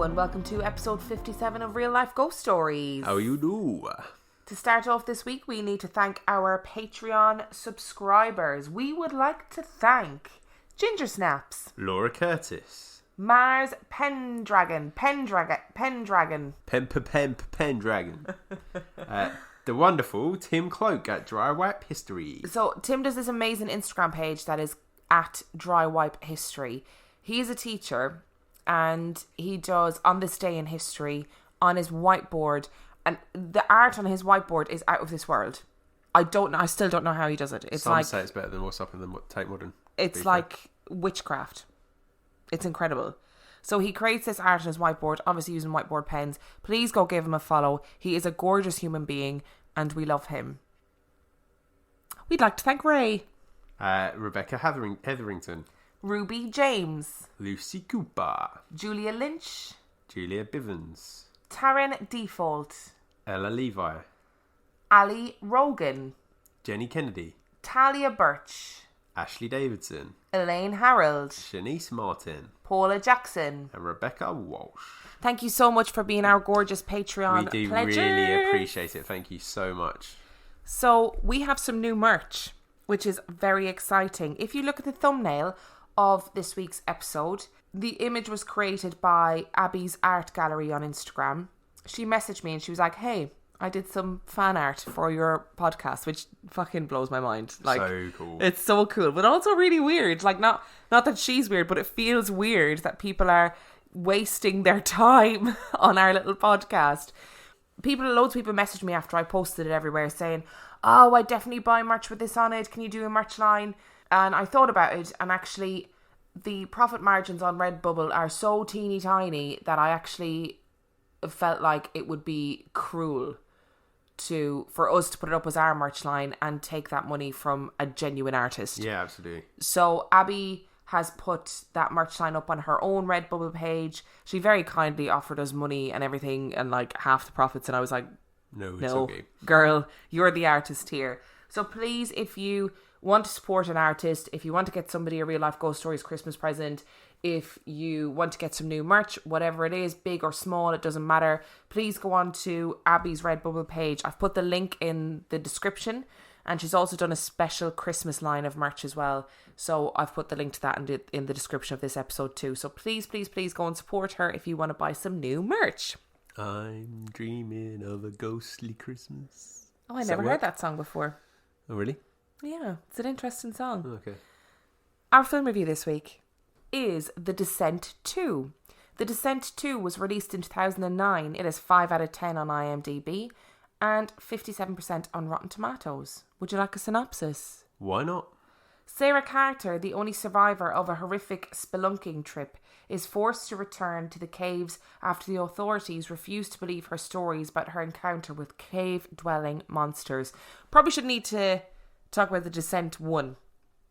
and welcome to episode 57 of Real Life Ghost Stories. How you do? To start off this week, we need to thank our Patreon subscribers. We would like to thank Ginger Snaps, Laura Curtis, Mars Pendragon, Pendragon, the wonderful Tim Cloak at Dry Wipe History. So Tim does this amazing Instagram page that is at Dry Wipe History. He is a teacher and he does On This Day in History on his whiteboard, and the art on his whiteboard is out of this world. I still don't know how he does it. It's Some say it's better than what's up in the Tate Modern. It's like witchcraft. It's incredible. So he creates this art on his whiteboard, obviously using whiteboard pens. Please go give him a follow. He is a gorgeous human being and we love him. We'd like to thank Ray, Rebecca Hetherington, Ruby James, Lucy Cooper, Julia Lynch, Julia Bivens, Taryn Default, Ella Levi, Ali Rogan, Jenny Kennedy, Talia Birch, Ashley Davidson, Elaine Harold, Shanice Martin, Paula Jackson, and Rebecca Walsh. Thank you so much for being our gorgeous Patreon We do pledgers. really appreciate it. Thank you so much. So we have some new merch, which is very exciting. If you look at the thumbnail of this week's episode, the image was created by Abby's Art Gallery on Instagram. She messaged me and she was like, hey, I did some fan art for your podcast, which fucking blows my mind. Like, so cool. It's so cool, but also really weird. Like, not that she's weird, but it feels weird that people are wasting their time on our little podcast. Loads of people messaged me after I posted it everywhere saying, oh, I definitely buy merch with this on it. Can you do a merch line? And I thought about it, and actually the profit margins on Redbubble are so teeny tiny that I actually felt like it would be cruel for us to put it up as our merch line and take that money from a genuine artist. Yeah, absolutely. So Abby has put that merch line up on her own Redbubble page. She very kindly offered us money and everything and like half the profits, and I was like, no, okay. Girl, you're the artist here. So please, if you want to support an artist, if you want to get somebody a Real Life Ghost Stories Christmas present, if you want to get some new merch, whatever it is, big or small, it doesn't matter, please go on to Abby's Redbubble page. I've put the link in the description, and she's also done a special Christmas line of merch as well. So I've put the link to that in the description of this episode too. So please, please, please go and support her if you want to buy some new merch. I'm dreaming of a ghostly Christmas. Oh, I never heard that song before. Oh, really? Yeah, it's an interesting song. Okay. Our film review this week is The Descent 2. The Descent 2 was released in 2009. It has 5 out of 10 on IMDb and 57% on Rotten Tomatoes. Would you like a synopsis? Why not? Sarah Carter, the only survivor of a horrific spelunking trip, is forced to return to the caves after the authorities refuse to believe her stories about her encounter with cave-dwelling monsters. Probably should need to talk about The Descent 1.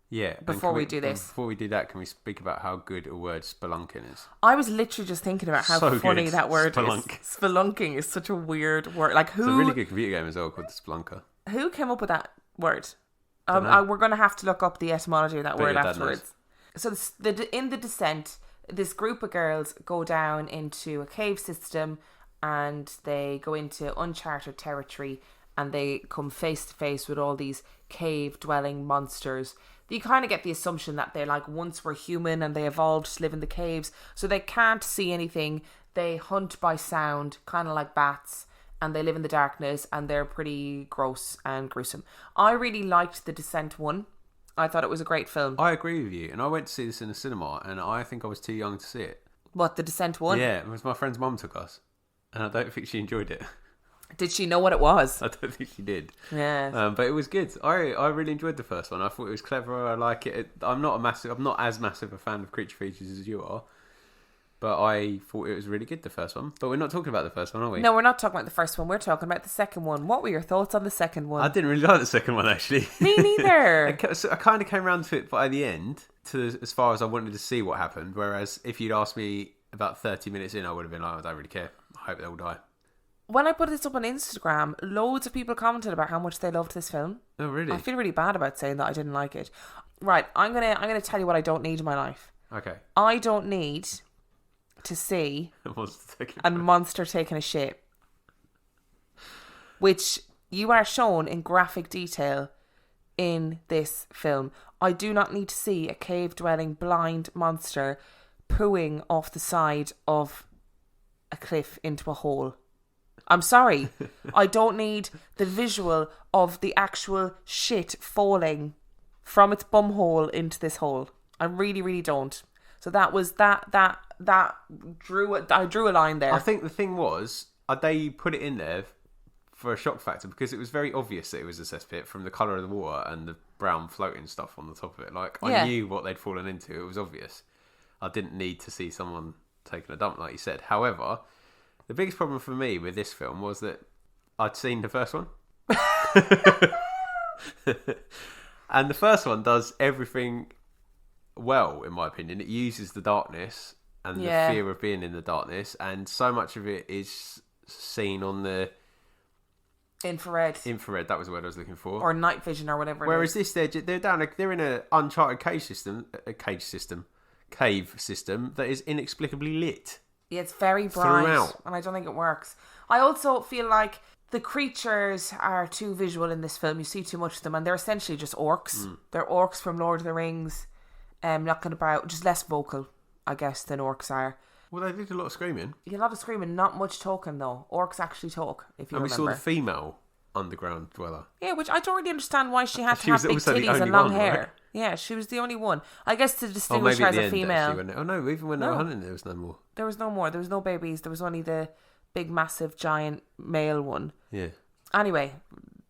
Yeah. Before we do this. Before we do that, can we speak about how good a word spelunking is? I was literally just thinking about how funny that word is. Spelunking is such a weird word. Like, who? It's a really good computer game as well called the Spelunker. Who came up with that word? We're going to have to look up the etymology of that word afterwards. So in The Descent, this group of girls go down into a cave system and they go into uncharted territory and they come face to face with all these cave-dwelling monsters. You kind of get the assumption that they like once were human and they evolved to live in the caves, so they can't see anything. They hunt by sound, kind of like bats, and they live in the darkness, and they're pretty gross and gruesome. I really liked The Descent 1. I thought it was a great film. I agree with you, and I went to see this in the cinema, and I think I was too young to see it. What, The Descent 1? Yeah, it was my friend's mum took us, and I don't think she enjoyed it. Did she know what it was? I don't think she did. Yeah. But it was good. I really enjoyed the first one. I thought it was clever. I like it. I'm not as massive a fan of Creature Features as you are. But I thought it was really good, the first one. But we're not talking about the first one, are we? No, we're not talking about the first one. We're talking about the second one. What were your thoughts on the second one? I didn't really like the second one, actually. Me neither. I kind of came around to it by the end, as far as I wanted to see what happened. Whereas if you'd asked me about 30 minutes in, I would have been like, I don't really care. I hope they'll die. When I put this up on Instagram, loads of people commented about how much they loved this film. Oh, really? I feel really bad about saying that I didn't like it. Right, I'm gonna tell you what I don't need in my life. Okay. I don't need to see a monster taking a shit, which you are shown in graphic detail in this film. I do not need to see a cave-dwelling blind monster pooing off the side of a cliff into a hole. I'm sorry. I don't need the visual of the actual shit falling from its bumhole into this hole. I really, really don't. So that was I drew a line there. I think the thing was, they put it in there for a shock factor because it was very obvious that it was a cesspit from the colour of the water and the brown floating stuff on the top of it. Like, I knew what they'd fallen into. It was obvious. I didn't need to see someone taking a dump, like you said. However, the biggest problem for me with this film was that I'd seen the first one. And the first one does everything well, in my opinion. It uses the darkness and the fear of being in the darkness, and so much of it is seen on the infrared. That was the word I was looking for, or night vision, or whatever. Whereas this, they're in an uncharted cave system that is inexplicably lit. Yeah, it's very bright throughout, and I don't think it works. I also feel like the creatures are too visual in this film. You see too much of them, and they're essentially just orcs. They're orcs from Lord of the Rings, knocking about, just less vocal, I guess, than orcs are. Well, they did a lot of screaming. Yeah, a lot of screaming, not much talking though. Orcs actually talk, if you remember. And we saw the female underground dweller. Yeah, which I don't really understand why she had to have big titties and long hair. Right? Yeah, she was the only one. I guess to distinguish her as a female. Even when they were hunting, there was no more. There was no more. There was no babies. There was only the big, massive, giant male one. Yeah. Anyway,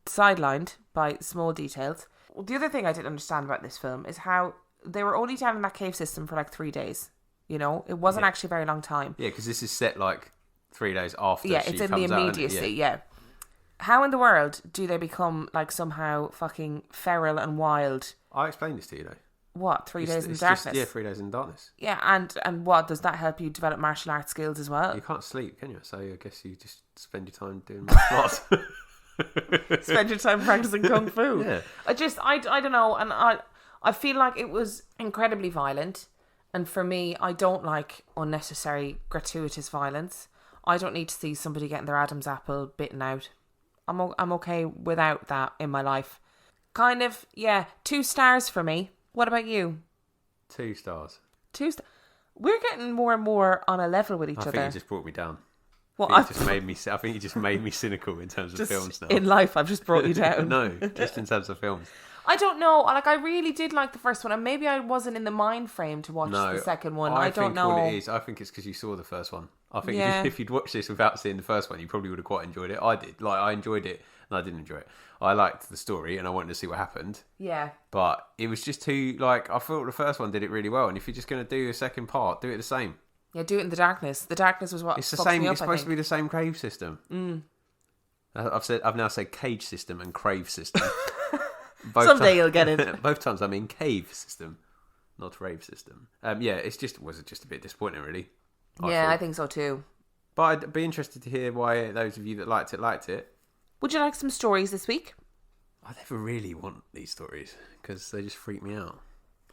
sidelined by small details. The other thing I didn't understand about this film is how they were only down in that cave system for like 3 days. You know, it wasn't actually a very long time. Yeah, because this is set like 3 days after. Yeah, it's in the immediacy. Yeah. How in the world do they become like somehow fucking feral and wild? I explained this to you though. What, 3 days in darkness? 3 days in darkness. Yeah, and what, does that help you develop martial arts skills as well? You can't sleep, can you? So I guess you just spend your time doing martial arts. Spend your time practicing kung fu. Yeah. I don't know, and I feel like it was incredibly violent, and for me, I don't like unnecessary, gratuitous violence. I don't need to see somebody getting their Adam's apple bitten out. I'm okay without that in my life. Kind of, yeah, 2 stars for me. What about you? 2 stars. 2 stars. We're getting more and more on a level with each other. I think you just brought me down. Well, I think you just made me cynical in terms of films now. In life, I've just brought you down. No, just in terms of films. I don't know. Like, I really did like the first one, and maybe I wasn't in the mind frame to watch the second one. I don't know. What it is, I think it's because you saw the first one. I think if you'd watched this without seeing the first one, you probably would have quite enjoyed it. I did. Like, I enjoyed it, and I didn't enjoy it. I liked the story, and I wanted to see what happened. Yeah. But it was just too, like, I thought the first one did it really well, and if you're just going to do a second part, do it the same. Yeah, do it in the darkness. The darkness was what it's the same. It's supposed to be the same cave system. I've now said cage system and crave system. Someday you'll get it. Both times I mean cave system, not rave system. Yeah, was just a bit disappointing, really. I think so too. But I'd be interested to hear why those of you that liked it. Would you like some stories this week? I never really want these stories because they just freak me out.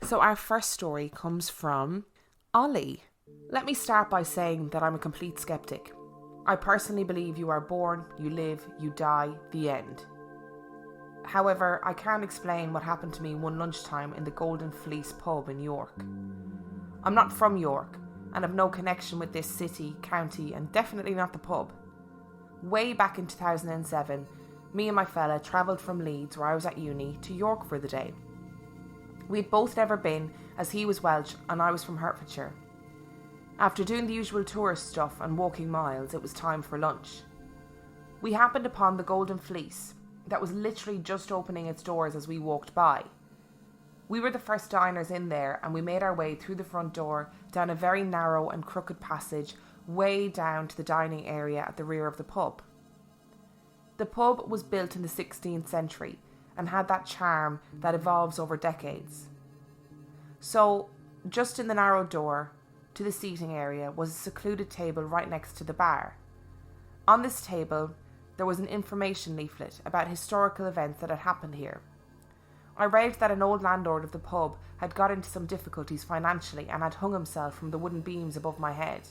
So our first story comes from Ollie. Let me start by saying that I'm a complete skeptic. I personally believe you are born, you live, you die, the end. However, I can't explain what happened to me one lunchtime in the Golden Fleece pub in York. I'm not from York and have no connection with this city, county, and definitely not the pub. Way back in 2007, me and my fella travelled from Leeds, where I was at uni, to York for the day. We'd both never been, as he was Welsh and I was from Hertfordshire. After doing the usual tourist stuff and walking miles, it was time for lunch. We happened upon the Golden Fleece, that was literally just opening its doors as we walked by. We were the first diners in there, and we made our way through the front door, down a very narrow and crooked passage, way down to the dining area at the rear of the pub. The pub was built in the 16th century and had that charm that evolves over decades. So, just in the narrow door to the seating area was a secluded table right next to the bar. On this table, there was an information leaflet about historical events that had happened here. I read that an old landlord of the pub had got into some difficulties financially and had hung himself from the wooden beams above my head.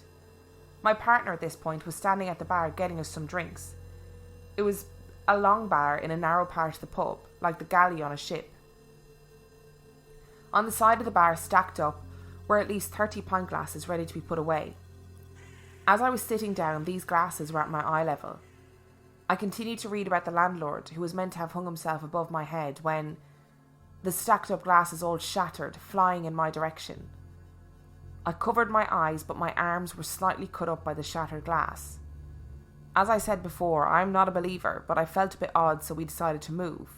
My partner at this point was standing at the bar getting us some drinks. It was a long bar in a narrow part of the pub, like the galley on a ship. On the side of the bar, stacked up, were at least 30 pint glasses ready to be put away. As I was sitting down, these glasses were at my eye level. I continued to read about the landlord, who was meant to have hung himself above my head, when the stacked up glasses all shattered, flying in my direction. I covered my eyes, but my arms were slightly cut up by the shattered glass. As I said before, I am not a believer, but I felt a bit odd, so we decided to move.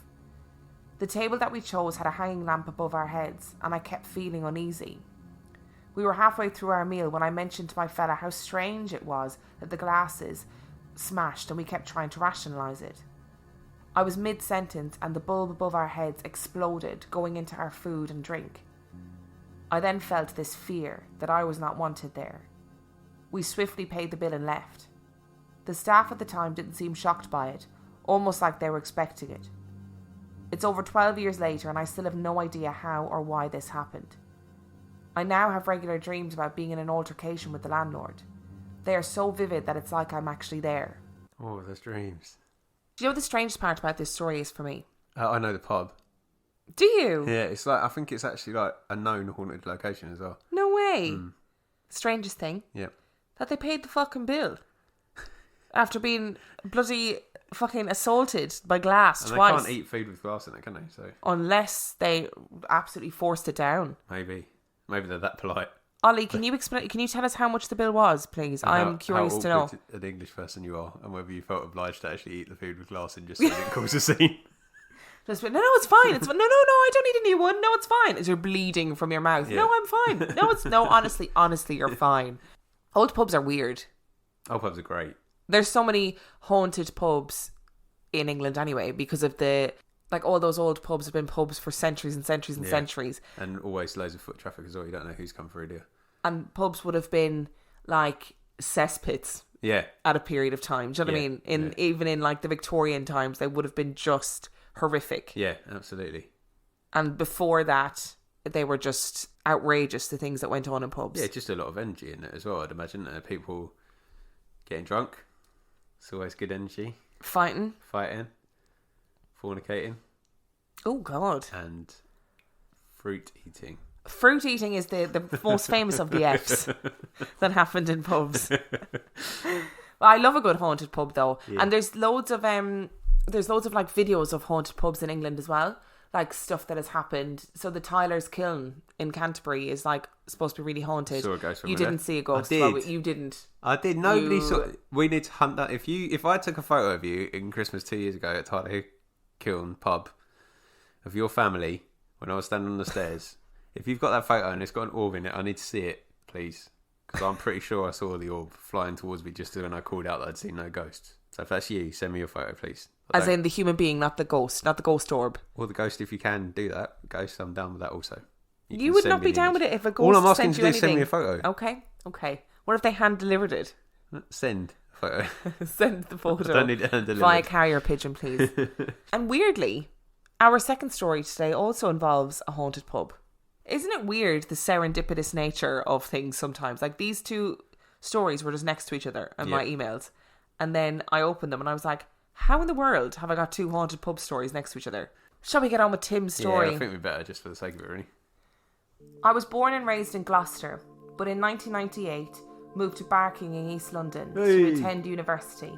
The table that we chose had a hanging lamp above our heads, and I kept feeling uneasy. We were halfway through our meal when I mentioned to my fella how strange it was that the glasses smashed and we kept trying to rationalise it. I was mid-sentence and the bulb above our heads exploded, going into our food and drink. I then felt this fear that I was not wanted there. We swiftly paid the bill and left. The staff at the time didn't seem shocked by it, almost like they were expecting it. It's over 12 years later and I still have no idea how or why this happened. I now have regular dreams about being in an altercation with the landlord. They are so vivid that it's like I'm actually there. Oh, those dreams. Do you know what the strangest part about this story is for me? I know the pub. Do you? Yeah, it's like, I think it's actually like a known haunted location as well. No way. Strangest thing? Yeah. That they paid the fucking bill. After being bloody fucking assaulted by glass and twice. They can't eat food with glass in it, can they? So unless they absolutely forced it down. Maybe they're that polite. Ollie, can you explain? Can you tell us how much the bill was, please? I'm curious to know. How an English person you are, and whether you felt obliged to actually eat the food with glass in just so it didn't cause a scene. Just no, it's fine. It's no, I don't need a new one. No, it's fine. Is you're bleeding from your mouth? Yeah. No, I'm fine. No, honestly, you're fine. Old pubs are weird. Old pubs are great. There's so many haunted pubs in England anyway because of all those old pubs have been pubs for centuries and centuries and centuries. And always loads of foot traffic as well. You don't know who's come through, do you? And pubs would have been like cesspits. Yeah. At a period of time. Do you know what I mean? Even in like the Victorian times, they would have been just horrific. Yeah, absolutely. And before that, they were just outrageous, the things that went on in pubs. Yeah, just a lot of energy in it as well, I'd imagine. People getting drunk. It's always good energy. Fighting. Fornicating. Oh, God. And fruit eating. Fruit eating is the most famous of the F's that happened in pubs. I love a good haunted pub, though. Yeah. And there's loads of like videos of haunted pubs in England as well. Like stuff that has happened. So the Tyler's Kiln in Canterbury is like supposed to be really haunted. Saw a ghost. You didn't see a ghost. I did. Well, you didn't. I did. Nobody saw. We need to hunt that. If I took a photo of you in Christmas 2 years ago at Tyler Kiln pub of your family when I was standing on the stairs, if you've got that photo and it's got an orb in it, I need to see it, please, because I'm pretty sure I saw the orb flying towards me just when I called out that I'd seen no ghosts. So if that's you, send me your photo, please. As in the human being, not the ghost orb. Or the ghost, if you can do that. Ghost, I'm down with that also. You would not be down with it if a ghost All I'm asking sent to you do is send me a anything. photo. Okay. What if they hand delivered it? Send a photo. Send the photo. I don't need it hand delivered. Via carrier pigeon, please. And weirdly, our second story today also involves a haunted pub. Isn't it weird, the serendipitous nature of things sometimes? Like, these two stories were just next to each other in my emails. And then I opened them and I was like, how in the world have I got two haunted pub stories next to each other? Shall we get on with Tim's story? Yeah, I think we better, just for the sake of it, really. I was born and raised in Gloucester, but in 1998 moved to Barking in East London to attend university.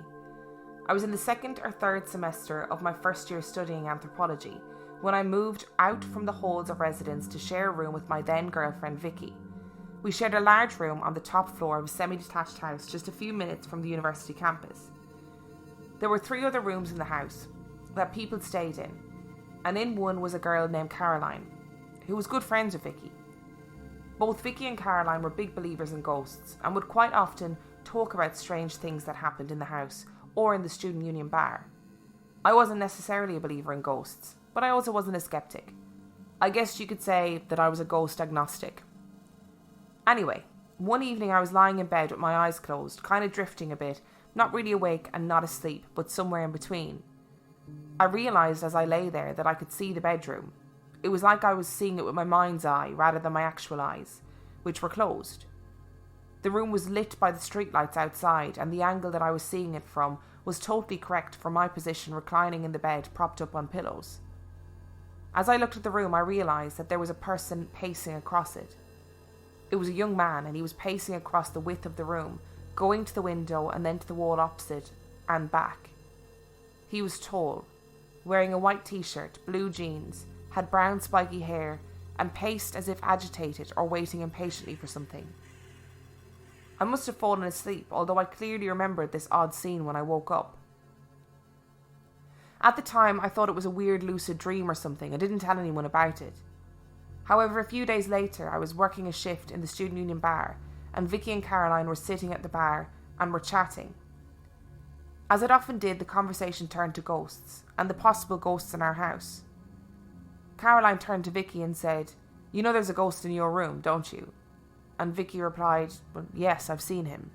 I was in the second or third semester of my first year studying anthropology when I moved out from the halls of residence to share a room with my then girlfriend Vicky. We shared a large room on the top floor of a semi-detached house just a few minutes from the university campus. There were 3 other rooms in the house that people stayed in, and in one was a girl named Caroline, who was good friends with Vicky. Both Vicky and Caroline were big believers in ghosts and would quite often talk about strange things that happened in the house or in the student union bar. I wasn't necessarily a believer in ghosts, but I also wasn't a skeptic. I guess you could say that I was a ghost agnostic. Anyway, one evening I was lying in bed with my eyes closed, kind of drifting a bit, not really awake and not asleep, but somewhere in between. I realised as I lay there that I could see the bedroom. It was like I was seeing it with my mind's eye rather than my actual eyes, which were closed. The room was lit by the streetlights outside, and the angle that I was seeing it from was totally correct for my position reclining in the bed propped up on pillows. As I looked at the room, I realised that there was a person pacing across it. It was a young man, and he was pacing across the width of the room, going to the window and then to the wall opposite and back. He was tall, wearing a white t-shirt, blue jeans, had brown spiky hair, and paced as if agitated or waiting impatiently for something. I must have fallen asleep, although I clearly remembered this odd scene when I woke up. At the time, I thought it was a weird lucid dream or something and didn't tell anyone about it. However, a few days later, I was working a shift in the Student Union bar, and Vicky and Caroline were sitting at the bar and were chatting. As it often did, the conversation turned to ghosts, and the possible ghosts in our house. Caroline turned to Vicky and said, "You know there's a ghost in your room, don't you?" And Vicky replied, "Well, yes, I've seen him."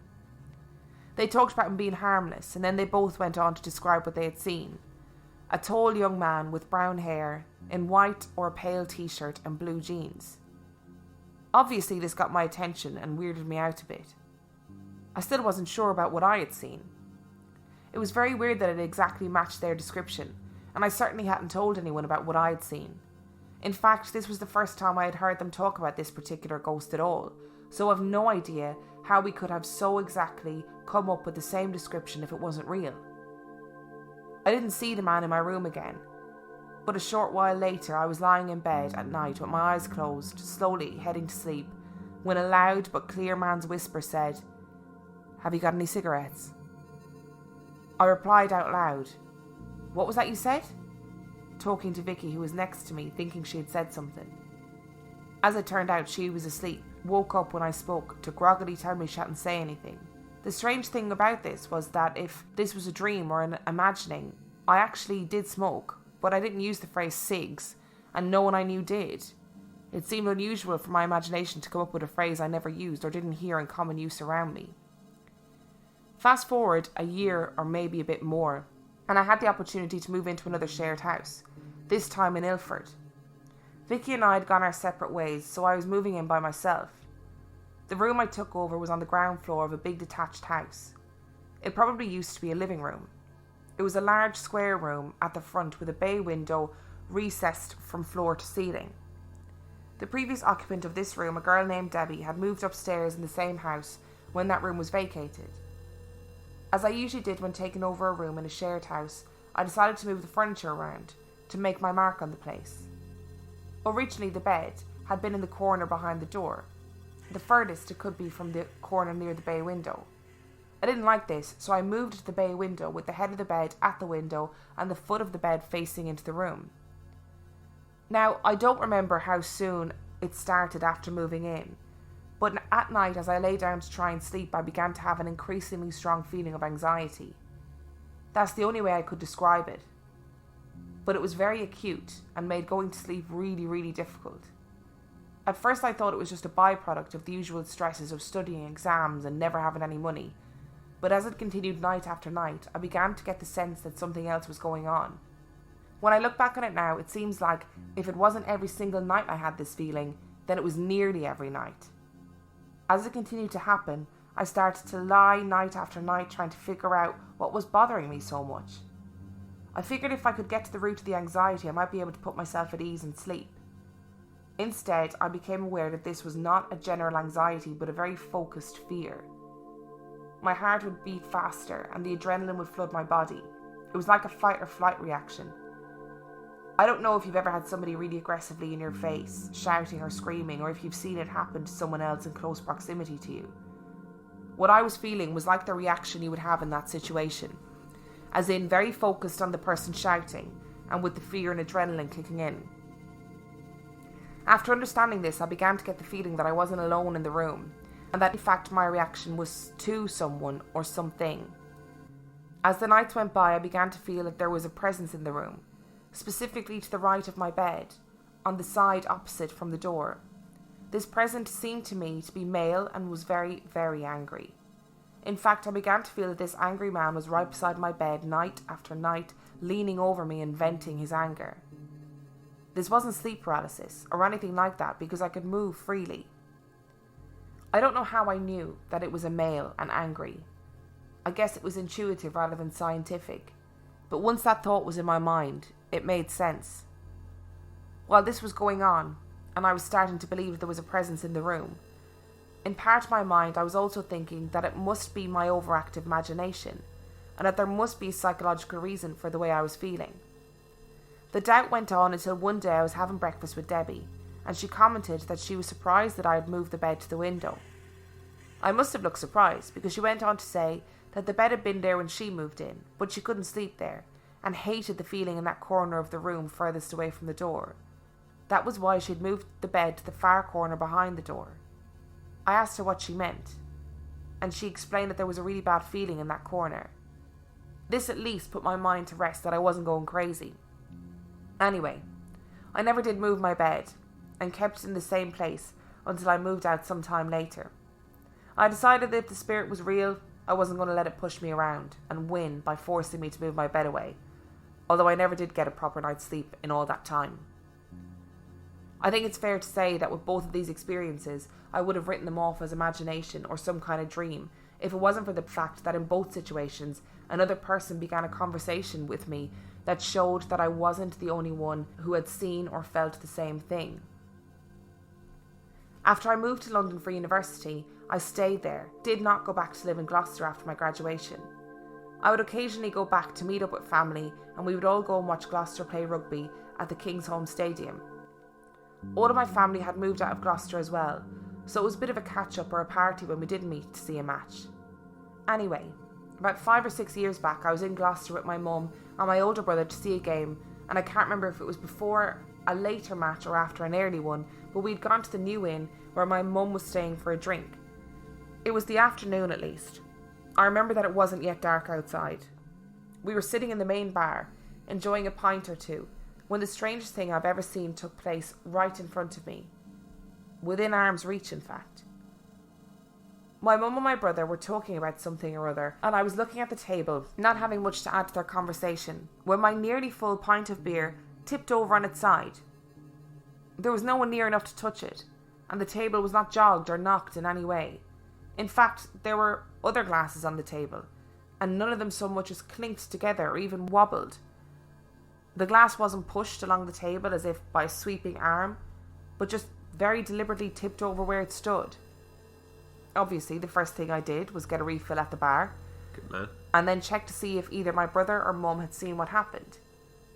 They talked about him being harmless, and then they both went on to describe what they had seen. A tall young man with brown hair, in white or a pale t-shirt and blue jeans. Obviously this got my attention and weirded me out a bit. I still wasn't sure about what I had seen. It was very weird that it exactly matched their description, and I certainly hadn't told anyone about what I had seen. In fact, this was the first time I had heard them talk about this particular ghost at all, so I've no idea how we could have so exactly come up with the same description if it wasn't real. I didn't see the man in my room again, but a short while later I was lying in bed at night with my eyes closed, slowly heading to sleep, when a loud but clear man's whisper said, "Have you got any cigarettes?" I replied out loud, "What was that you said?" talking to Vicky, who was next to me, thinking she had said something. As it turned out, she was asleep, woke up when I spoke to groggily tell me she hadn't say anything. The strange thing about this was that if this was a dream or an imagining, I actually did smoke, but I didn't use the phrase cigs, and no one I knew did. It seemed unusual for my imagination to come up with a phrase I never used or didn't hear in common use around me. Fast forward a year or maybe a bit more, and I had the opportunity to move into another shared house, this time in Ilford. Vicky and I had gone our separate ways, so I was moving in by myself. The room I took over was on the ground floor of a big detached house. It probably used to be a living room. It was a large square room at the front with a bay window recessed from floor to ceiling. The previous occupant of this room, a girl named Debbie, had moved upstairs in the same house when that room was vacated. As I usually did when taking over a room in a shared house, I decided to move the furniture around to make my mark on the place. Originally, the bed had been in the corner behind the door, the furthest it could be from the corner near the bay window. I didn't like this, so I moved to the bay window with the head of the bed at the window and the foot of the bed facing into the room. Now, I don't remember how soon it started after moving in, but at night as I lay down to try and sleep, I began to have an increasingly strong feeling of anxiety. That's the only way I could describe it. But it was very acute and made going to sleep really, really difficult. At first I thought it was just a byproduct of the usual stresses of studying exams and never having any money, but as it continued night after night, I began to get the sense that something else was going on. When I look back on it now, it seems like if it wasn't every single night I had this feeling, then it was nearly every night. As it continued to happen, I started to lie night after night trying to figure out what was bothering me so much. I figured if I could get to the root of the anxiety, I might be able to put myself at ease and sleep. Instead, I became aware that this was not a general anxiety, but a very focused fear. My heart would beat faster and the adrenaline would flood my body. It was like a fight or flight reaction. I don't know if you've ever had somebody really aggressively in your face, shouting or screaming, or if you've seen it happen to someone else in close proximity to you. What I was feeling was like the reaction you would have in that situation, as in very focused on the person shouting and with the fear and adrenaline kicking in. After understanding this, I began to get the feeling that I wasn't alone in the room, and that in fact my reaction was to someone or something. As the nights went by, I began to feel that there was a presence in the room, specifically to the right of my bed, on the side opposite from the door. This presence seemed to me to be male and was very, very angry. In fact, I began to feel that this angry man was right beside my bed night after night, leaning over me and venting his anger. This wasn't sleep paralysis or anything like that because I could move freely. I don't know how I knew that it was a male and angry. I guess it was intuitive rather than scientific. But once that thought was in my mind, it made sense. While this was going on, and I was starting to believe there was a presence in the room, in part of my mind I was also thinking that it must be my overactive imagination, and that there must be a psychological reason for the way I was feeling. The doubt went on until one day I was having breakfast with Debbie, and she commented that she was surprised that I had moved the bed to the window. I must have looked surprised, because she went on to say that the bed had been there when she moved in, but she couldn't sleep there, and hated the feeling in that corner of the room furthest away from the door. That was why she'd moved the bed to the far corner behind the door. I asked her what she meant, and she explained that there was a really bad feeling in that corner. This at least put my mind to rest that I wasn't going crazy. Anyway, I never did move my bed, and kept it in the same place until I moved out some time later. I decided that if the spirit was real, I wasn't going to let it push me around and win by forcing me to move my bed away, although I never did get a proper night's sleep in all that time. I think it's fair to say that with both of these experiences, I would have written them off as imagination or some kind of dream if it wasn't for the fact that in both situations, another person began a conversation with me that showed that I wasn't the only one who had seen or felt the same thing. After I moved to London for university, I stayed there, did not go back to live in Gloucester after my graduation. I would occasionally go back to meet up with family, and we would all go and watch Gloucester play rugby at the Kingsholm Stadium. All of my family had moved out of Gloucester as well, so it was a bit of a catch-up or a party when we did meet to see a match. Anyway, about 5 or 6 years back, I was in Gloucester with my mum and my older brother to see a game, and I can't remember if it was before a later match or after an early one, but we'd gone to the New Inn where my mum was staying for a drink. It was the afternoon at least. I remember that it wasn't yet dark outside. We were sitting in the main bar, enjoying a pint or two, when the strangest thing I've ever seen took place right in front of me. Within arm's reach, in fact. My mum and my brother were talking about something or other, and I was looking at the table, not having much to add to their conversation, when my nearly full pint of beer tipped over on its side. There was no one near enough to touch it, and the table was not jogged or knocked in any way. In fact, there were other glasses on the table, and none of them so much as clinked together or even wobbled. The glass wasn't pushed along the table as if by a sweeping arm, but just very deliberately tipped over where it stood. Obviously, the first thing I did was get a refill at the bar. Good man. And then check to see if either my brother or mum had seen what happened.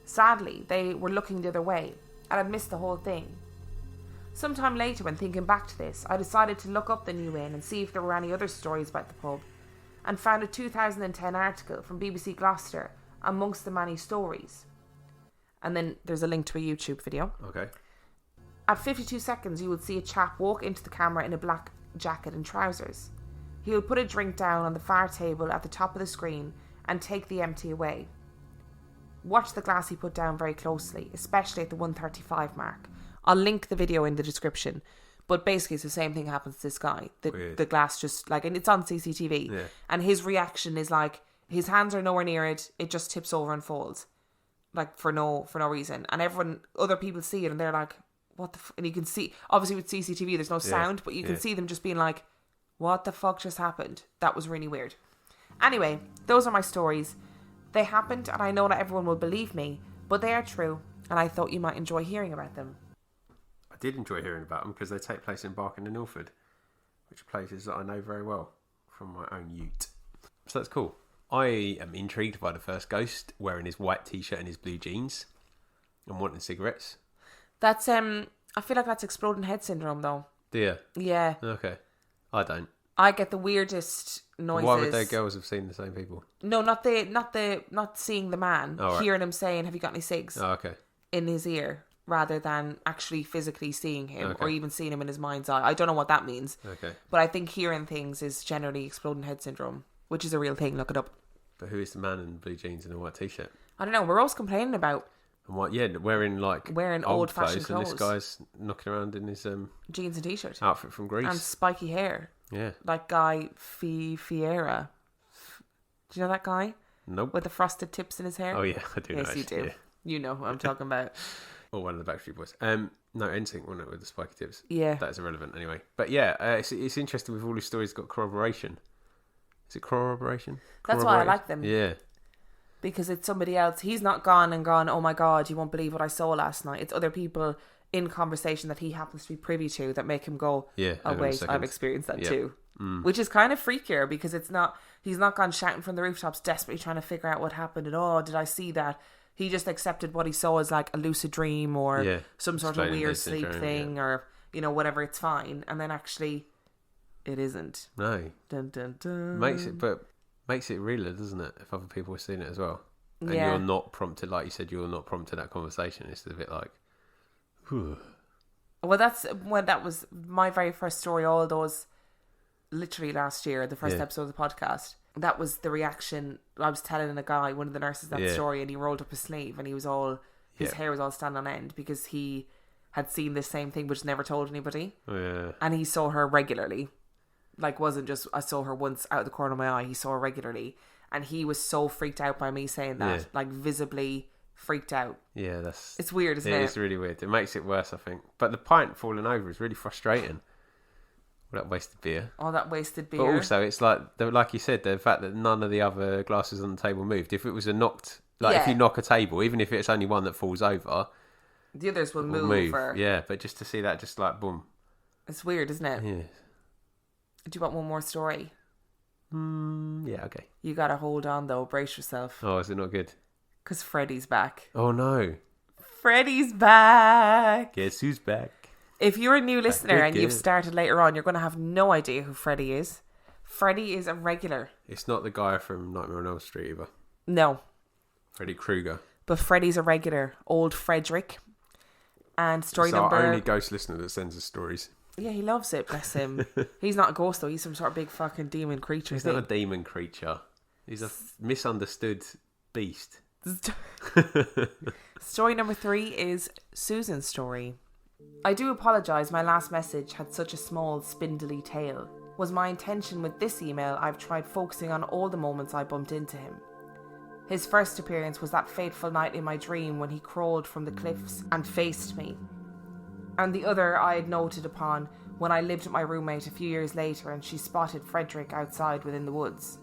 Sadly, they were looking the other way, and I'd missed the whole thing. Sometime later, when thinking back to this, I decided to look up the New Inn and see if there were any other stories about the pub, and found a 2010 article from BBC Gloucester amongst the many stories. And then there's a link to a YouTube video. Okay. At 52 seconds, you would see a chap walk into the camera in a black jacket and trousers. He would put a drink down on the far table at the top of the screen and take the empty away. Watch the glass he put down very closely, especially at the 1:35 mark. I'll link the video in the description, but basically it's the same thing happens to this guy. The glass just and it's on CCTV, yeah. And his reaction is his hands are nowhere near it. It just tips over and falls, for no reason. And other people see it and they're like, "What the?" And you can see, obviously with CCTV, there's no sound, but you can see them just being like, "What the fuck just happened?" That was really weird. Anyway, those are my stories. They happened, and I know not everyone will believe me, but they are true, and I thought you might enjoy hearing about them. I did enjoy hearing about them because they take place in Barking and Ilford, which are places that I know very well from my own ute. So that's cool. I am intrigued by the first ghost wearing his white t-shirt and his blue jeans and wanting cigarettes. That's I feel like that's exploding head syndrome though. Do you? Yeah. Okay. I don't. I get the weirdest noises. Why would their girls have seen the same people? No, not seeing the man, hearing him saying, "Have you got any cigs?" Oh, okay. In his ear, rather than actually physically seeing him or even seeing him in his mind's eye. I don't know what that means. Okay. But I think hearing things is generally exploding head syndrome, which is a real thing. Look it up. But who is the man in blue jeans and a white t-shirt? I don't know. We're always complaining about. And what? Yeah, wearing old-fashioned clothes. And this guy's knocking around in his jeans and t-shirt outfit from Greece and spiky hair. Yeah, like Guy Fieri. Do you know that guy? Nope. With the frosted tips in his hair. Oh yeah, I do. Yes, you do. Yeah. You know who I'm talking about. Or one of the Backstreet Boys. No, NSYNC, wasn't it, with the spiky tips? Yeah. That's irrelevant anyway. But yeah, it's interesting with all these stories got corroboration. Is it corroboration? That's why I like them. Yeah. Because it's somebody else. He's not gone, oh my God, you won't believe what I saw last night. It's other people in conversation that he happens to be privy to that make him go, oh wait, I've experienced that too. Which is kind of freakier because he's not gone shouting from the rooftops desperately trying to figure out what happened and did I see that? He just accepted what he saw as like a lucid dream or some sort of weird sleep thing or, whatever, it's fine. And then actually it isn't. No. Dun, dun, dun. Makes it realer, doesn't it? If other people have seen it as well. And you're not prompted, like you said, you're not prompted that conversation. It's a bit like, whew. Well, that's when that was my very first story, all those literally last year, the first episode of the podcast. That was the reaction. I was telling a guy, one of the nurses, that story, and he rolled up his sleeve and he was all, his hair was all standing on end because he had seen the same thing but just never told anybody. Oh, yeah. And he saw her regularly. Like, wasn't just, I saw her once out of the corner of my eye, he saw her regularly. And he was so freaked out by me saying that, like visibly freaked out. Yeah, it's weird, isn't it? It's really weird. It makes it worse, I think. But the pint falling over is really frustrating. All that wasted beer. But also, it's like you said, the fact that none of the other glasses on the table moved. If it was a knocked, if you knock a table, even if it's only one that falls over, the others will move. Yeah, but just to see that, just like boom. It's weird, isn't it? Yeah. Do you want one more story? Yeah, okay. You gotta hold on though, brace yourself. Oh, is it not good? Because Freddie's back. Oh no. Freddie's back. Guess who's back? If you're a new listener and you've started later on, you're going to have no idea who Freddie is. Freddie is a regular. It's not the guy from Nightmare on Elm Street either. No. Freddy Krueger. But Freddie's a regular. Old Frederick. And story it's number... our only ghost listener that sends us stories. Yeah, he loves it, bless him. He's not a ghost though, he's some sort of big fucking demon creature. He's not a demon creature. He's a misunderstood beast. Story number 3 is Susan's story. I do apologise my last message had such a small, spindly tail. Was my intention with this email, I've tried focusing on all the moments I bumped into him. His first appearance was that fateful night in my dream when he crawled from the cliffs and faced me. And the other I had noted upon when I lived with my roommate a few years later and she spotted Frederick outside within the woods.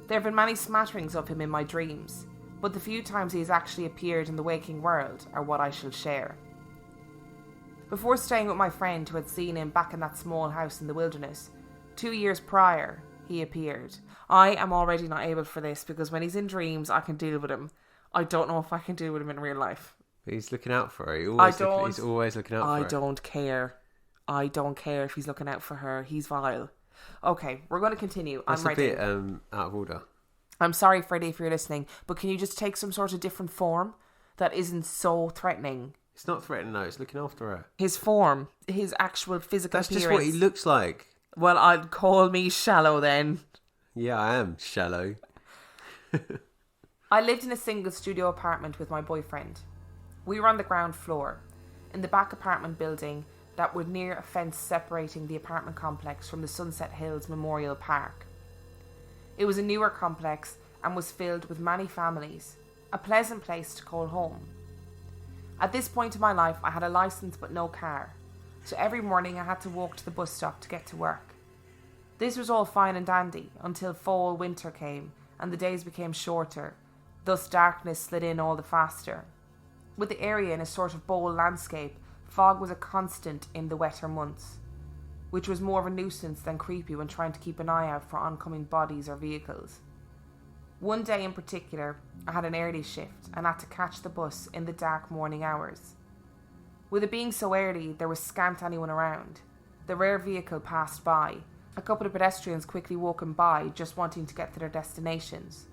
There have been many smatterings of him in my dreams, but the few times he has actually appeared in the waking world are what I shall share. Before staying with my friend who had seen him back in that small house in the wilderness, 2 years prior, he appeared. I am already not able for this because when he's in dreams, I can deal with him. I don't know if I can deal with him in real life. But he's looking out for her. He's always looking out for her. I don't care. I don't care if he's looking out for her. He's vile. Okay, we're going to continue. That's a bit out of order. I'm sorry, Freddie, if you're listening, but can you just take some sort of different form that isn't so threatening? It's not threatening, no. It's looking after her. His form, his actual physical appearance. That's just what he looks like. Well, I'd call me shallow then. Yeah, I am shallow. I lived in a single studio apartment with my boyfriend. We were on the ground floor, in the back apartment building that was near a fence separating the apartment complex from the Sunset Hills Memorial Park. It was a newer complex and was filled with many families, a pleasant place to call home. At this point in my life, I had a license but no car, so every morning I had to walk to the bus stop to get to work. This was all fine and dandy until fall winter came and the days became shorter, thus darkness slid in all the faster. With the area in a sort of bowl landscape, fog was a constant in the wetter months, which was more of a nuisance than creepy when trying to keep an eye out for oncoming bodies or vehicles. One day in particular, I had an early shift and had to catch the bus in the dark morning hours. With it being so early, there was scant anyone around. The rare vehicle passed by, a couple of pedestrians quickly walking by just wanting to get to their destinations.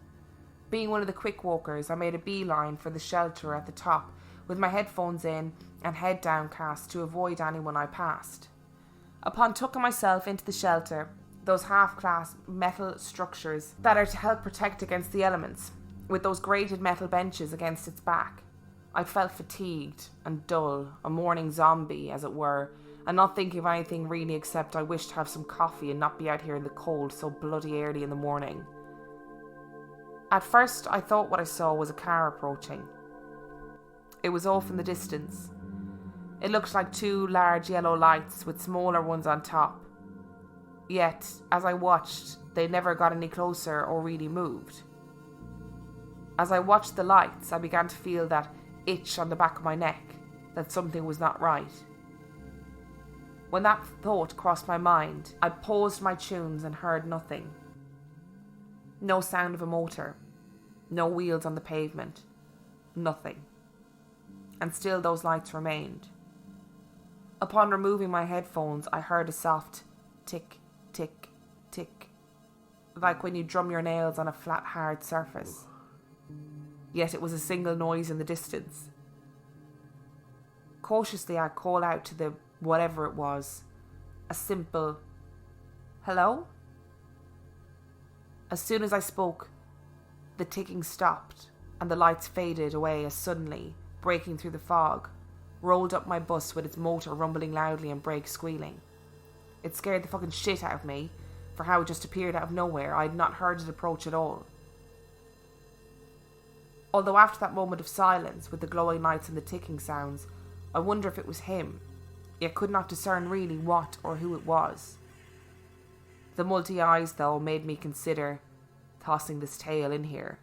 Being one of the quick walkers, I made a beeline for the shelter at the top with my headphones in and head downcast to avoid anyone I passed. Upon tucking myself into the shelter, those half-class metal structures that are to help protect against the elements, with those grated metal benches against its back, I felt fatigued and dull, a morning zombie, as it were, and not thinking of anything really except I wished to have some coffee and not be out here in the cold so bloody early in the morning. At first, I thought what I saw was a car approaching. It was off in the distance. It looked like 2 large yellow lights with smaller ones on top. Yet, as I watched, they never got any closer or really moved. As I watched the lights, I began to feel that itch on the back of my neck, that something was not right. When that thought crossed my mind, I paused my tunes and heard nothing. No sound of a motor, no wheels on the pavement, nothing. And still those lights remained. Upon removing my headphones, I heard a soft tick, tick, tick, like when you drum your nails on a flat, hard surface. Yet it was a single noise in the distance. Cautiously, I called out to the whatever it was, a simple, hello? As soon as I spoke, the ticking stopped and the lights faded away as suddenly, breaking through the fog, rolled up my bus with its motor rumbling loudly and brakes squealing. It scared the fucking shit out of me, for how it just appeared out of nowhere. I had not heard it approach at all. Although after that moment of silence, with the glowing lights and the ticking sounds, I wonder if it was him, yet could not discern really what or who it was. The multi-eyes, though, made me consider tossing this tale in here.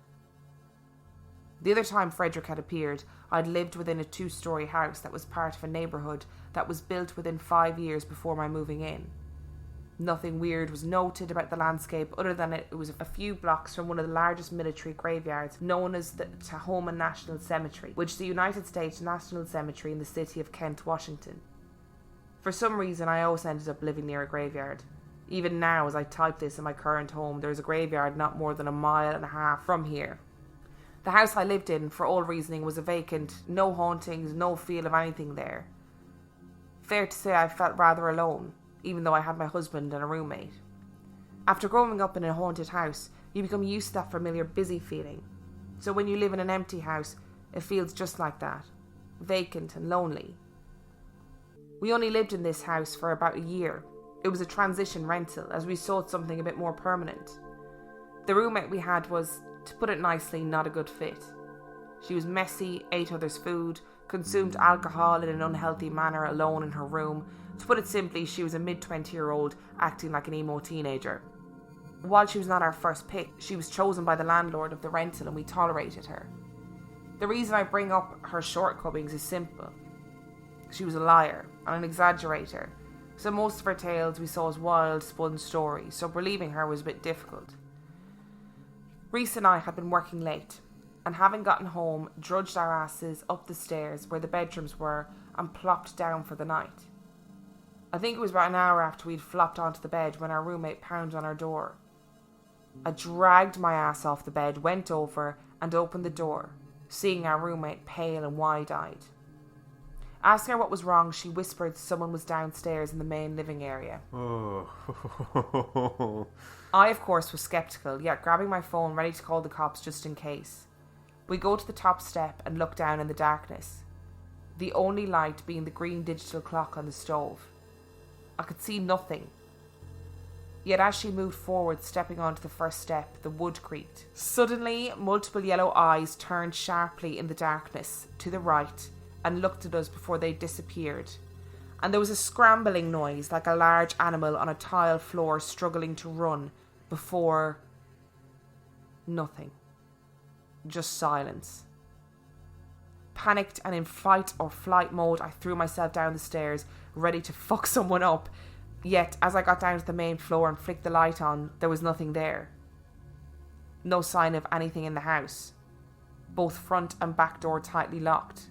The other time Frederick had appeared, I'd lived within a 2-story house that was part of a neighbourhood that was built within 5 years before my moving in. Nothing weird was noted about the landscape other than it was a few blocks from one of the largest military graveyards known as the Tahoma National Cemetery, which is the United States National Cemetery in the city of Kent, Washington. For some reason, I always ended up living near a graveyard. Even now, as I type this in my current home, there is a graveyard not more than 1.5 miles from here. The house I lived in, for all reasoning, was a vacant, no hauntings, no feel of anything there. Fair to say I felt rather alone, even though I had my husband and a roommate. After growing up in a haunted house, you become used to that familiar busy feeling. So when you live in an empty house, it feels just like that, vacant and lonely. We only lived in this house for about a year. It was a transition rental, as we sought something a bit more permanent. The roommate we had was, to put it nicely, not a good fit. She was messy, ate others' food, consumed alcohol in an unhealthy manner alone in her room. To put it simply, she was a mid-20-year-old acting like an emo teenager. While she was not our first pick, she was chosen by the landlord of the rental and we tolerated her. The reason I bring up her shortcomings is simple. She was a liar and an exaggerator, so most of her tales we saw as wild, spun stories, so believing her was a bit difficult. Reese and I had been working late, and having gotten home, drudged our asses up the stairs where the bedrooms were and plopped down for the night. I think it was about an hour after we'd flopped onto the bed when our roommate pounded on our door. I dragged my ass off the bed, went over and opened the door, seeing our roommate pale and wide-eyed. Asking her what was wrong, she whispered someone was downstairs in the main living area. Oh. I, of course, was sceptical, yet grabbing my phone ready to call the cops just in case. We go to the top step and look down in the darkness, the only light being the green digital clock on the stove. I could see nothing. Yet as she moved forward, stepping onto the first step, the wood creaked. Suddenly, multiple yellow eyes turned sharply in the darkness to the right and looked at us before they disappeared. And there was a scrambling noise like a large animal on a tile floor struggling to run before nothing. Just silence. Panicked and in fight or flight mode, I threw myself down the stairs, ready to fuck someone up. Yet, as I got down to the main floor and flicked the light on, there was nothing there. No sign of anything in the house. Both front and back door tightly locked.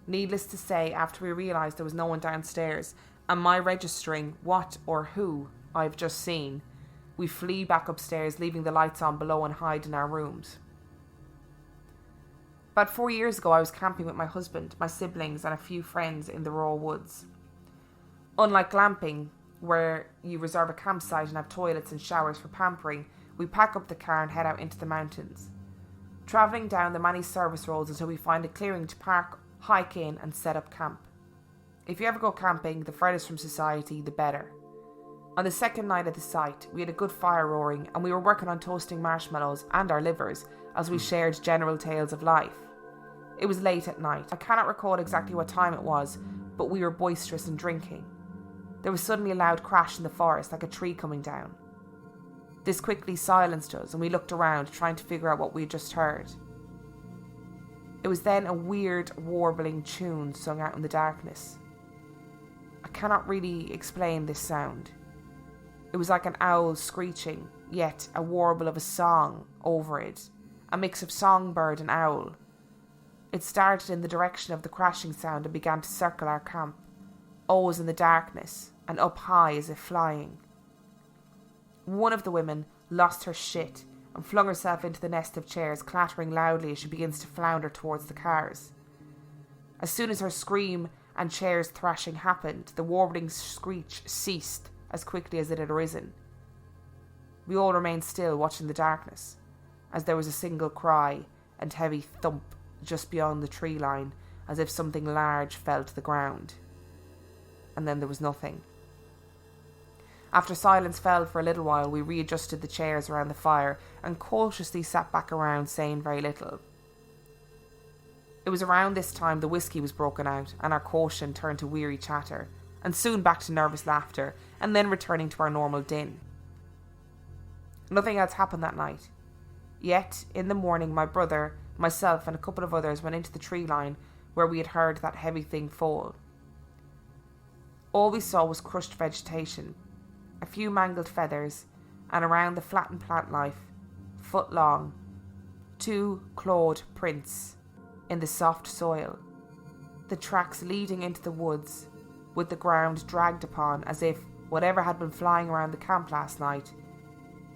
Needless to say, after we realised there was no one downstairs, and my registering what or who I've just seen, we flee back upstairs, leaving the lights on below and hide in our rooms. About 4 years ago, I was camping with my husband, my siblings, and a few friends in the raw woods. Unlike glamping, where you reserve a campsite and have toilets and showers for pampering, we pack up the car and head out into the mountains, travelling down the many service roads until we find a clearing to park, hike in, and set up camp. If you ever go camping, the furthest from society, the better. On the second night at the site, we had a good fire roaring, and we were working on toasting marshmallows and our livers as we shared general tales of life. It was late at night. I cannot recall exactly what time it was, but we were boisterous and drinking. There was suddenly a loud crash in the forest, like a tree coming down. This quickly silenced us, and we looked around, trying to figure out what we had just heard. It was then a weird, warbling tune sung out in the darkness. I cannot really explain this sound. It was like an owl screeching, yet a warble of a song over it, a mix of songbird and owl. It started in the direction of the crashing sound and began to circle our camp, always in the darkness, and up high as if flying. One of the women lost her shit and flung herself into the nest of chairs, clattering loudly as she begins to flounder towards the cars. As soon as her scream and chairs thrashing happened, the warbling screech ceased as quickly as it had arisen. We all remained still, watching the darkness, as there was a single cry and heavy thump just beyond the tree line, as if something large fell to the ground. And then there was nothing. After silence fell for a little while, we readjusted the chairs around the fire and cautiously sat back around, saying very little. It was around this time the whiskey was broken out, and our caution turned to weary chatter, and soon back to nervous laughter, and then returning to our normal din. Nothing else happened that night. Yet, in the morning, my brother, myself, and a couple of others went into the tree line where we had heard that heavy thing fall. All we saw was crushed vegetation, a few mangled feathers, and around the flattened plant life, foot long, 2 clawed prints in the soft soil, the tracks leading into the woods, with the ground dragged upon as if whatever had been flying around the camp last night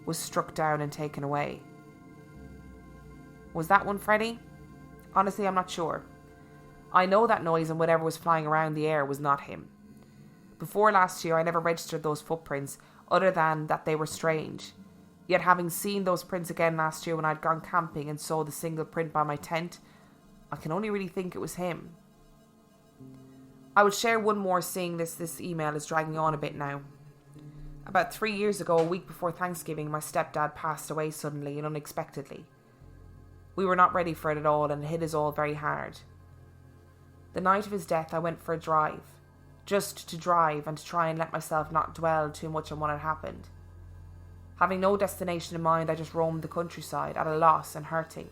was struck down and taken away. Was that one Freddy? Honestly, I'm not sure. I know that noise and whatever was flying around the air was not him. Before last year, I never registered those footprints, other than that they were strange. Yet having seen those prints again last year when I'd gone camping and saw the single print by my tent, I can only really think it was him. I would share one more, seeing this email is dragging on a bit now. About 3 years ago, a week before Thanksgiving, my stepdad passed away suddenly and unexpectedly. We were not ready for it at all, and it hit us all very hard. The night of his death, I went for a drive. Just to drive and to try and let myself not dwell too much on what had happened. Having no destination in mind, I just roamed the countryside, at a loss and hurting.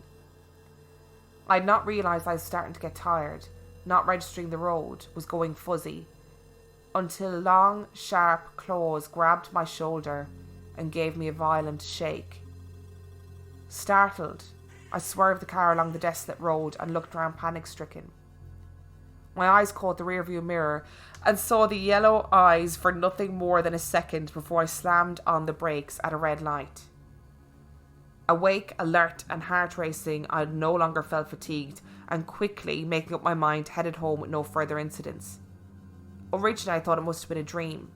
I had not realised I was starting to get tired, not registering the road, was going fuzzy, until long, sharp claws grabbed my shoulder and gave me a violent shake. Startled, I swerved the car along the desolate road and looked round panic-stricken. My eyes caught the rearview mirror and saw the yellow eyes for nothing more than a second before I slammed on the brakes at a red light. Awake, alert and heart racing, I no longer felt fatigued and quickly, making up my mind, headed home with no further incidents. Originally I thought it must have been a dream.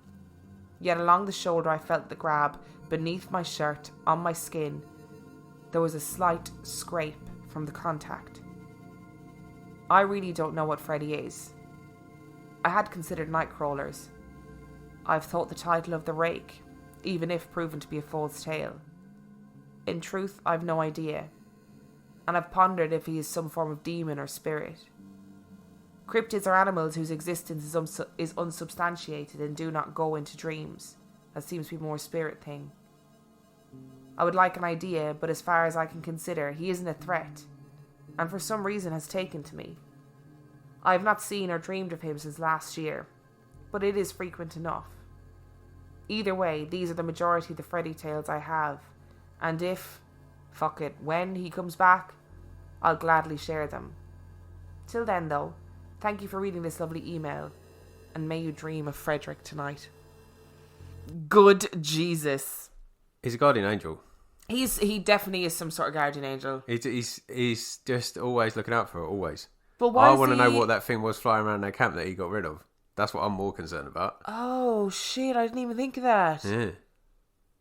Yet along the shoulder I felt the grab, beneath my shirt, on my skin. There was a slight scrape from the contact. I really don't know what Freddy is. I had considered Nightcrawlers. I've thought the title of The Rake, even if proven to be a false tale. In truth, I've no idea, and I've pondered if he is some form of demon or spirit. Cryptids are animals whose existence is unsubstantiated and do not go into dreams. That seems to be more a spirit thing. I would like an idea, but as far as I can consider, he isn't a threat, and for some reason has taken to me. I have not seen or dreamed of him since last year, but it is frequent enough. Either way, these are the majority of the Freddy tales I have, and when he comes back, I'll gladly share them. Till then though, thank you for reading this lovely email, and may you dream of Frederick tonight. Good Jesus. He's a guardian angel. He definitely is some sort of guardian angel. He's just always looking out for her, always. But why I want to know what that thing was flying around their camp that he got rid of. That's what I'm more concerned about. Oh shit, I didn't even think of that. Yeah.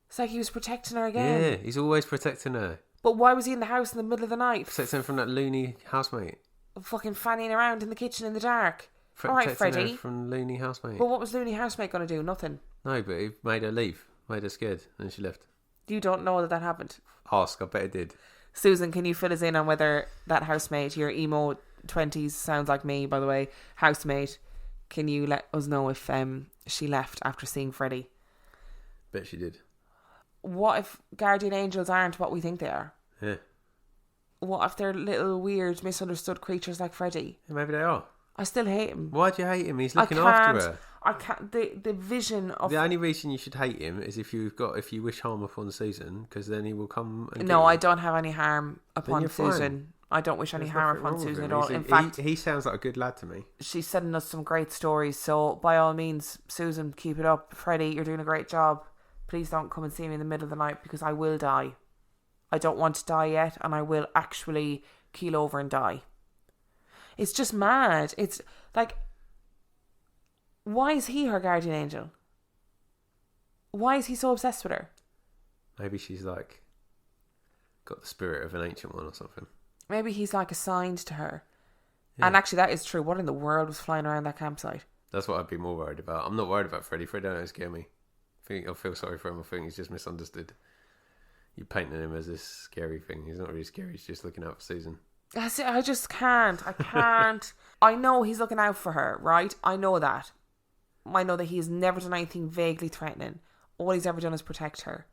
It's like he was protecting her again. Yeah, he's always protecting her. But why was he in the house in the middle of the night? Protecting her from that loony housemate. Fucking fanning around in the kitchen in the dark. Alright, Freddy. Her from loony housemate. But what was loony housemate going to do? Nothing. No, but he made her leave. Made her scared, and she left. You don't know that happened? Ask, I bet it did. Susan, can you fill us in on whether that housemate, your emo 20s, sounds like me, by the way, housemate, can you let us know if she left after seeing Freddie? Bet she did. What if guardian angels aren't what we think they are? Yeah. What if they're little weird misunderstood creatures like Freddie? Yeah, maybe they are. I still hate him. Why do you hate him? He's looking after her. I can't. The vision of the only reason you should hate him is if you wish harm upon Susan, because then he will come. And no, I don't have any harm upon Susan. I don't wish any harm upon Susan at all. In fact, he sounds like a good lad to me. She's sending us some great stories. So by all means, Susan, keep it up. Freddie, you're doing a great job. Please don't come and see me in the middle of the night because I will die. I don't want to die yet, and I will actually keel over and die. It's just mad. It's like, why is he her guardian angel? Why is he so obsessed with her? Maybe she's like got the spirit of an ancient one or something. Maybe he's like assigned to her. Yeah. And actually that is true. What in the world was flying around that campsite? That's what I'd be more worried about. I'm not worried about Freddie. Freddie don't scare me. I feel sorry for him. I think he's just misunderstood. You're painting him as this scary thing. He's not really scary. He's just looking out for Susan. That's it. I just can't. I can't. I know he's looking out for her, right? I know that. I know that he has never done anything vaguely threatening. All he's ever done is protect her.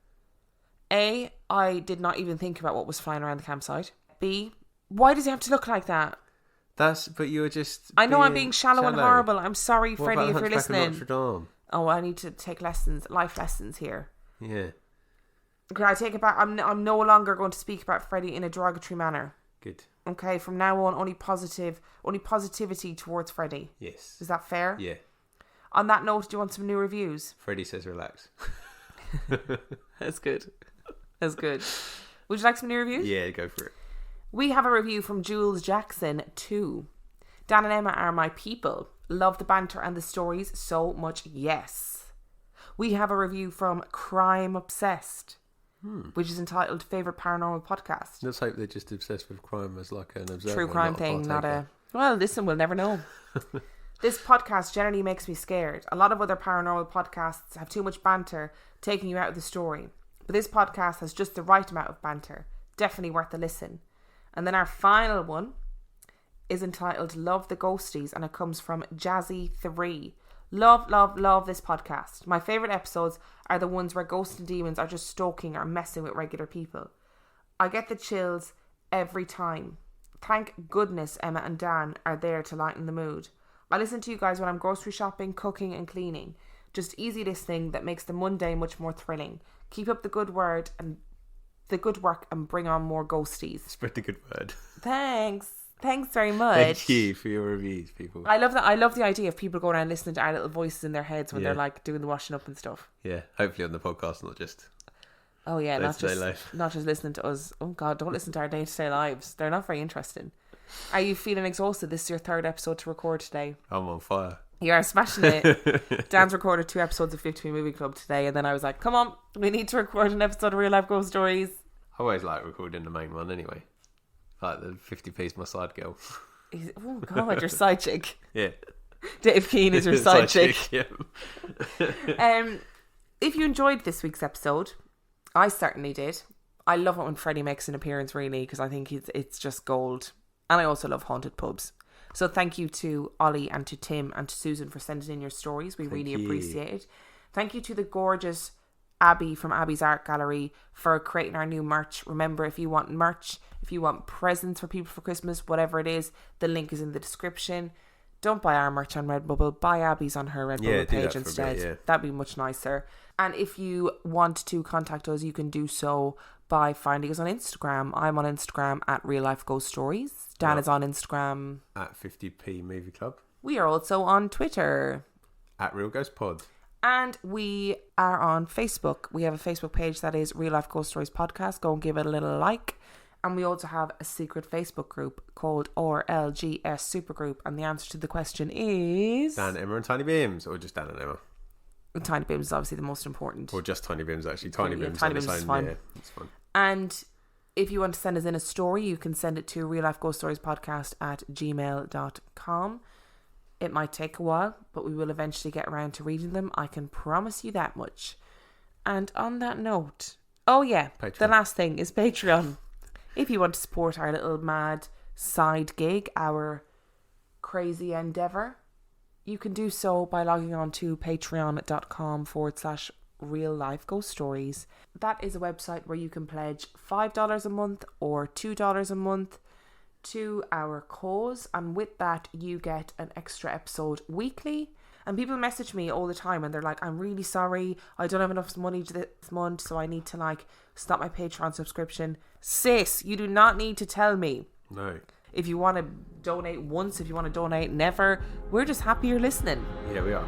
A, I did not even think about what was flying around the campsite. B, why does he have to look like that? But you're just... I know I'm being shallow and horrible. I'm sorry, what Freddie, if you're listening. Notre Dame? Oh, I need to take life lessons here. Yeah. Okay, I take it back. I'm no longer going to speak about Freddie in a derogatory manner. Good. Okay, from now on, only positivity towards Freddie. Yes. Is that fair? Yeah. On that note, do you want some new reviews? Freddie says relax. That's good. That's good. Would you like some new reviews? Yeah, go for it. We have a review from Jules Jackson 2. Dan and Emma are my people. Love the banter and the stories so much, yes. We have a review from Crime Obsessed, which is entitled Favourite Paranormal Podcast. Let's hope they're just obsessed with crime as like an observer. True crime thing, not a... Well, listen, we'll never know. This podcast generally makes me scared. A lot of other paranormal podcasts have too much banter, taking you out of the story. But this podcast has just the right amount of banter. Definitely worth a listen. And then our final one is entitled Love the Ghosties, and it comes from Jazzy3. Love this podcast. My favourite episodes are the ones where ghosts and demons are just stalking or messing with regular people. I get the chills every time. Thank goodness Emma and Dan are there to lighten the mood. I listen to you guys when I'm grocery shopping, cooking and cleaning. Just easy listening that makes the Monday much more thrilling. Keep up the good work and bring on more ghosties. Spread the good word. Thanks very much. Thank you for your reviews, people. I love that. I love the idea of people going around listening to our little voices in their heads when they're like doing the washing up and stuff. Yeah, hopefully on the podcast, not just... Oh yeah, not just listening to us. Oh God, don't listen to our day-to-day lives. They're not very interesting. Are you feeling exhausted? This is your third episode to record today. I'm on fire. You are smashing it. Dan's recorded 2 episodes of 50 Movie Club today, and then I was like, come on, we need to record an episode of Real Life Ghost Stories. I always like recording the main one anyway. Like the 50p's my side girl. Oh God, your side chick. Yeah. Dave Keane is your side chick. Yeah. If you enjoyed this week's episode, I certainly did. I love it when Freddie makes an appearance, really, because I think it's just gold. And I also love haunted pubs. So thank you to Ollie and to Tim and to Susan for sending in your stories. We really appreciate it. Thank you to the gorgeous Abby from Abby's Art Gallery for creating our new merch. Remember, if you want merch, if you want presents for people for Christmas, whatever it is, the link is in the description. Don't buy our merch on Redbubble. Buy Abby's on her Redbubble page instead. That'd be much nicer. And if you want to contact us, you can do so by finding us on Instagram. I'm on Instagram at Real Life Ghost Stories. Dan is on Instagram at 50p Movie Club. We are also on Twitter at Real Ghost Pod. And we are on Facebook. We have a Facebook page that is Real Life Ghost Stories Podcast. Go and give it a little like. And we also have a secret Facebook group called RLGS Supergroup. And the answer to the question is... Dan, Emma and Tiny Beams. Or just Dan and Emma? Tiny Beams is obviously the most important. Or just Tiny Beams, actually. Tiny Beams is fine. Yeah, it's fine. And if you want to send us in a story, you can send it to reallifeghoststoriespodcast@gmail.com. It might take a while, but we will eventually get around to reading them. I can promise you that much. And on that note... Oh yeah, Patreon. The last thing is Patreon. If you want to support our little mad side gig, our crazy endeavour, you can do so by logging on to patreon.com/real life ghost stories. That is a website where you can pledge $5 a month or $2 a month to our cause, and with that you get an extra episode weekly. And people message me all the time and they're like, I'm really sorry, I don't have enough money this month, so I need to like stop my Patreon subscription. Sis, you do not need to tell me. No. If you want to donate once, if you want to donate never, we're just happy you're listening. Yeah, we are.